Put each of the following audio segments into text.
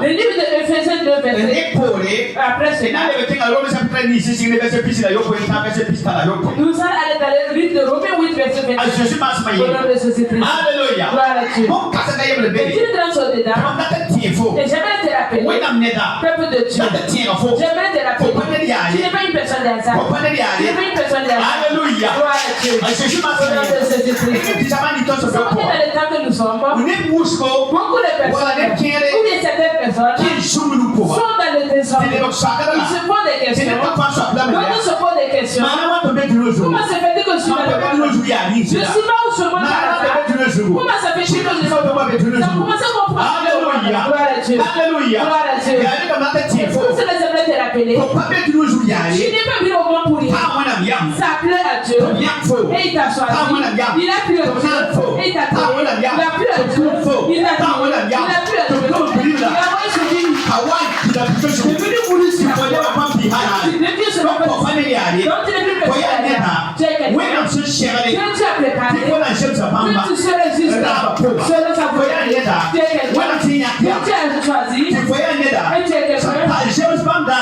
Le livre d'Éphésiens 2, verset. Après cela, nous allons aller dans le livre de Romains 8, verset 28. Au nom de Jésus-Christ. Alléluia. Gloire à Dieu. Et tu te lances dedans. Et j'aimerais te rappeler, peuple de Dieu, j'aimerais te rappeler, tu n'es pas une personne d'hasard. Tu n'es pas une personne d'hasard. Alléluia. Gloire à Dieu. Au nom de Jésus-Christ. Nous sommes dans le temps que nous sommes. Beaucoup de personnes, ou bien certaines personnes, sont dans le désordre. Ils se posent des questions. D'autres se posent des questions. Comment ça fait que je suis là? Je suis pas où ce monde là. Comment ça fait que je suis là? Ça commence à comprendre. Alléluia. Gloire à Dieu. Alléluia. Gloire à Dieu. Pour cela, j'aimerais te rappeler. Tu n'es pas venu au monde pour rien. Ça plaît à Dieu. Et il t'a choisi. Il a plu à Dieu. Et il t'a créé. Il a plu à Dieu. Il a plu à Dieu. Il a plu à Dieu. Il a envoyé ce livre. Je suis venu pour lui sur la voie. Tu n'es plus sur la voie. Donc tu n'es plus personne. Tu es quelqu'un. Que tu as préparé. Que tu serais juste là. Selon sa voie. Tu es quelqu'un. Que tu as choisi. Et tu es quelqu'un.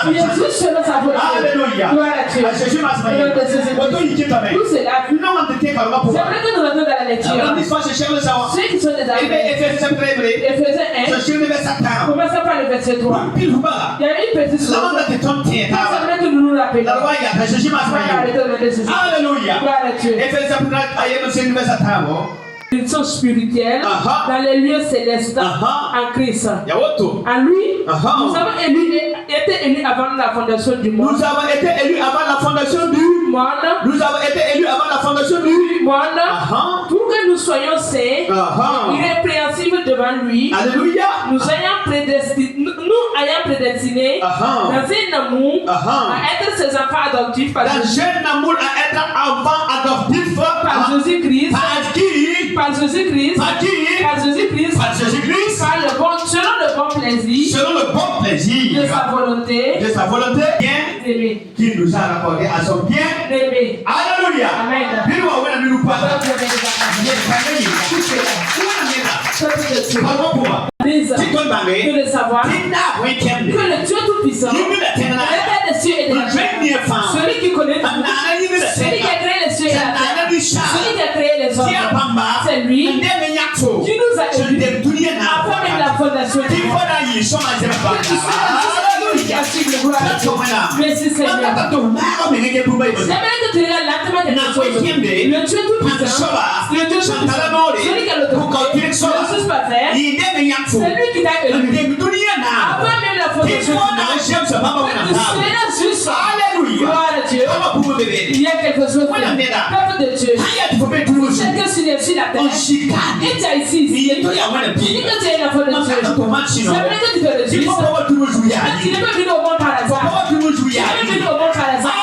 Tu es juste selon sa voie. Alléluia. Gloire à Dieu. Tout cela. J'aimerais que nous rentrons dans la lecture. Ceux qui sont des amis. Éphésiens 1. Commençons par le verset 3. Il y a une petite chose. J'aimerais que nous nous rappelions. Alléluia. Gloire à Dieu. Ils sont spirituels dans les lieux célestes en Christ. En lui, nous avons été élus avant la fondation du monde. Nous avons été élus avant la fondation du monde. Nous avons été élus avant la fondation du monde. Pour que nous soyons saints, irrépréhensibles devant lui. Alléluia. Nous ayons prédestinés dans un amour à être ses enfants adoptifs par Jésus. Par Jésus-Christ. Par Jésus-Christ. Par Jésus-Christ. Par Jésus-Christ. Selon le bon plaisir. Selon le bon plaisir. De sa volonté. De sa volonté. Bien. Qui nous a accordé à son bien. Aimé. Alléluia. Amen. Que le savoir que le Dieu Tout-Puissant, le des cieux et de la terre, celui qui connaît tout, celui qui a créé les cieux et la terre, celui qui a créé les hommes, c'est lui qui nous a élus avant même la fondation du monde. Merci Seigneur. J'aimerais que tu regardes lentement quelque chose. Le Dieu Tout-Puissant, le Dieu Tout-Puissant, celui qui a l'autorité, le juge parfait, c'est lui qui t'a élu. Avant même la fondation du monde, tu seras juste. Gloire à Dieu. Il y a quelque chose. Peuple de Dieu. Chacun sur la terre. Et tu as ici. Dis que tu es la fondation de Dieu. J'aimerais que tu te réjouisses. Tu n'es pas venu au monde par hasard. Tu n'es pas venu au monde par hasard.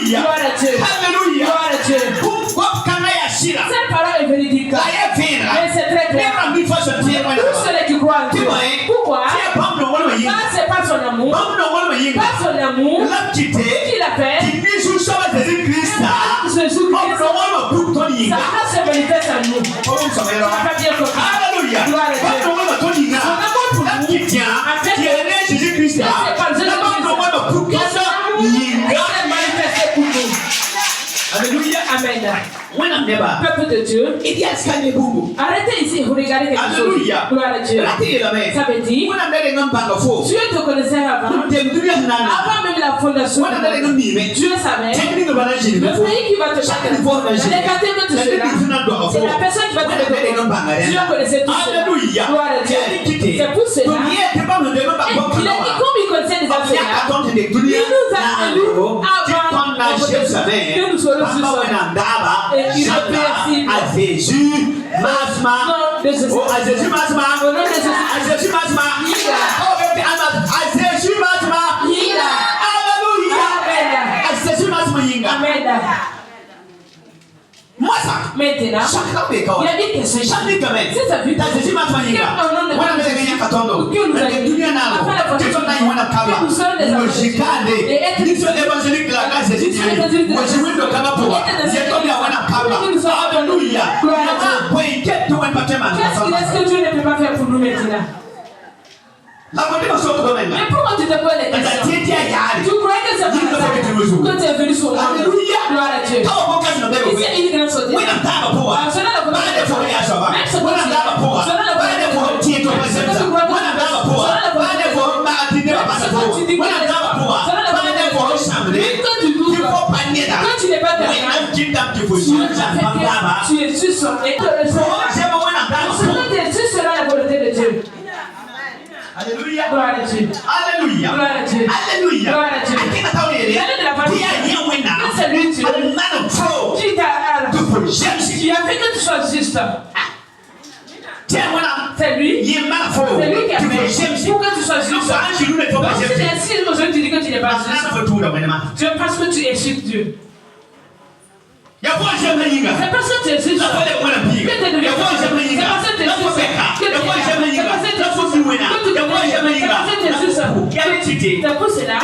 Gloire à Dieu. Gloire à Dieu. Cette parole est véridique. Mais c'est très clair. Tous ceux qui croient en Dieu. Pourquoi? C'est pas son amour. Pas son amour. Qu'il a fait. Jésus-Christ. Sa grâce se manifeste en nous. Ça va pas bien compris. Alléluia. Gloire à Dieu. Son amour pour nous. Qui est Jésus-Christ. Alléluia. Amen. Peuple de Dieu. Arrêtez ici, vous regardez quelque chose. Alléluia. Gloire à Dieu. Ça veut dire Dieu te connaissait avant. Avant même la fondation. Dieu savait. Le pays qui va te chercher. Les catégories que tu seras. C'est la personne qui va te donner. Dieu connaissait tout cela. Gloire à Dieu. C'est pour cela. Il a dit comme il connaissait les enseignants. Il nous a élus avant que nous soyons sur son et il remercie à Jésus, Masma, à Jésus, Masma, à Jésus, Masma, à Jésus, Masma, Alléluia, à Jésus, Masma, Amen. Maintenant, il y a une question. C'est sa vie. Qu'est-ce que Dieu ne peut pas faire pour nous maintenant? Mais pourquoi tu te poses les questions? Tu crois que c'est que tu es venu sur moi? Alléluia. Gloire à Dieu. C'est une grande sauté. Cela ne peut pas être fait. Même ce que tu es. Cela ne peut pas être fait. Ce que tu crois que tu es. Cela ne peut pas être fait. Même ce que tu dis que tu es. Cela ne peut pas être fait. Quand tu doutes, quand tu n'es pas quelqu'un, tu es juste son état. Tu es juste selon la volonté de Dieu. Alléluia. Gloire à Dieu. Alléluia. Gloire à Dieu. Alléluia. Gloire à Dieu. Quelle est la partie? C'est lui Dieu qui t'a fait que tu sois juste. C'est lui. C'est lui qui a fait pour que tu sois juste. Donc si aujourd'hui tu dis que tu n'es pas juste, c'est parce que tu insultes Dieu. C'est parce que tu es juste. Que tu es devenu. C'est parce que tu es juste. Que tu es juste. C'est parce que tu es juste. C'est pour cela.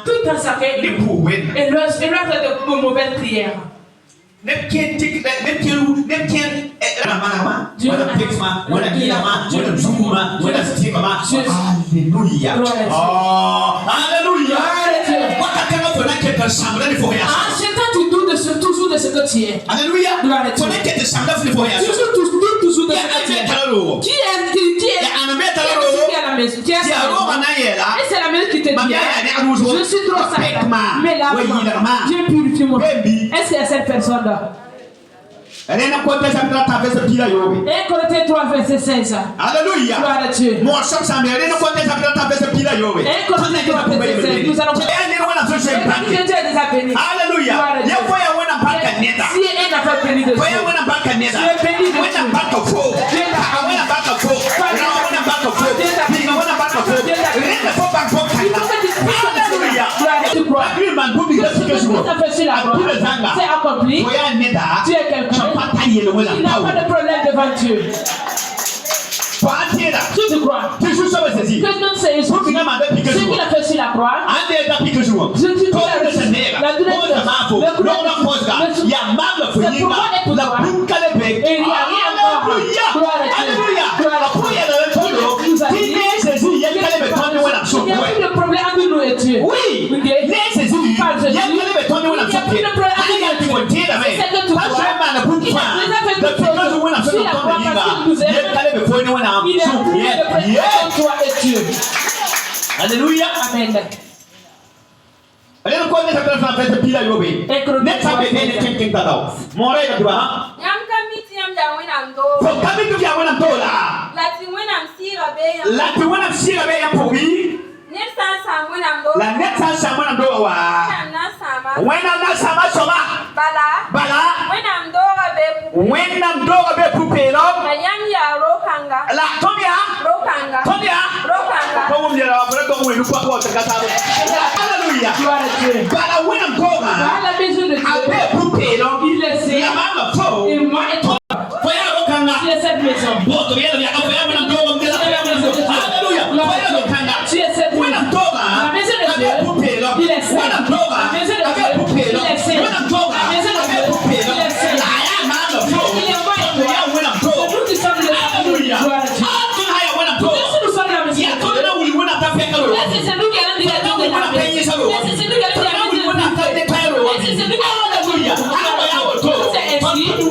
Tout en sacré. Et leur fait de mauvaises prières. Tu doutes toujours de ce que tu es. Alléluia. Toujours de ce que tu es. Qui est à la maison? Qui est à la maison? Et c'est la maison qui te dit, je suis trop sale. Mais là, Dieu purifie mon cœur. Est-ce qu'il y a cette personne-là? Et Colossiens 3, verset 16. Alléluia. Gloire à Dieu. Et Colossiens 3, verset 16. Nous allons que Dieu est déjà béni. Alléluia. Si elle n'a pas béni de Dieu, tu es béni de Dieu. C'est accompli. Tu es quelqu'un. Il n'a pas de problème devant Dieu. Tu te crois que non, c'est Jésus. Ce qu'il a fait sur la croix. Je dis que la douleur de c'est pour moi et pour toi. Et il n'y a rien encore. Gloire à Dieu. Il n'y a plus de problème entre nous et Dieu. Oui. Par Jésus. Il n'y a plus de problème entre nous et Dieu. C'est que tu crois. Il a déjà fait quelque chose sur la croix parce qu'il nous aime. Il n'y a plus de problème entre toi et Dieu. Alléluia. Amen. La neta samwana ndoa wena na sama soma bala wena ndoa be pupelo la tombia como mira la para como wenu kwa kwa takatabo. Alléluia. Bala wena ndoa abe pupelo la mama fo Et moi et toi, foya rokanga tu es cette maison. boto yelo ya foya wena ndoa mdela. Alléluia. Foya rokanga Tu es cette wena maison. ndoa La maison de Dieu, il est saint. La maison de Dieu, il est saint. La maison de Dieu, il est saint. Il est moi et toi. Nous qui sommes le Alléluia. Gloire à Dieu. Nous sommes la maison de Dieu. Est-ce que c'est nous qui allons dire la vie de la paix? Est-ce que c'est nous qui allons dire la vie de la paix? Est-ce que c'est nous qui allons dire la vie de la paix? C'est ainsi. Nous ne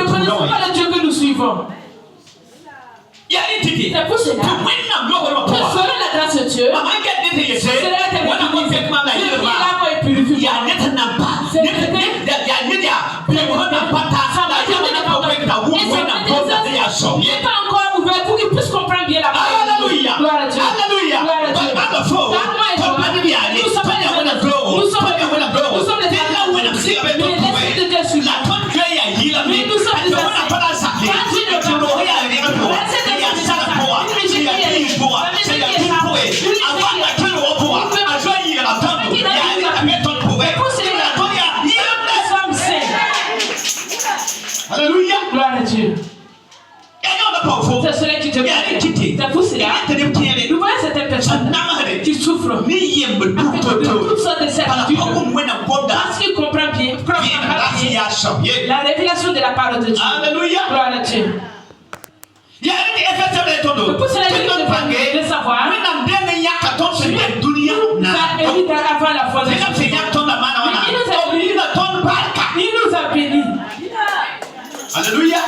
connaissons pas le Dieu que nous suivons. C'est pour cela que selon la grâce de Dieu, cela est il n'est pas encore ouvert pour qu'il puisse comprendre bien la parole. Gloire à Dieu. Gloire à Dieu. Nous sommes Alléluia. Gloire à Dieu. C'est cela qui te fait. C'est pour cela. Nous voyons certaines personnes qui souffrent de toutes sortes de certitudes parce qu'ils comprennent bien la révélation de la parole de Dieu. Alléluia. Gloire à Dieu. Il y a une effet de ton dos. Pour cela, il faut le savoir. Maintenant, dernier yakaton, c'est une dunia. Ça évite avant la foi de Dieu. Il nous a bénis. Alléluia.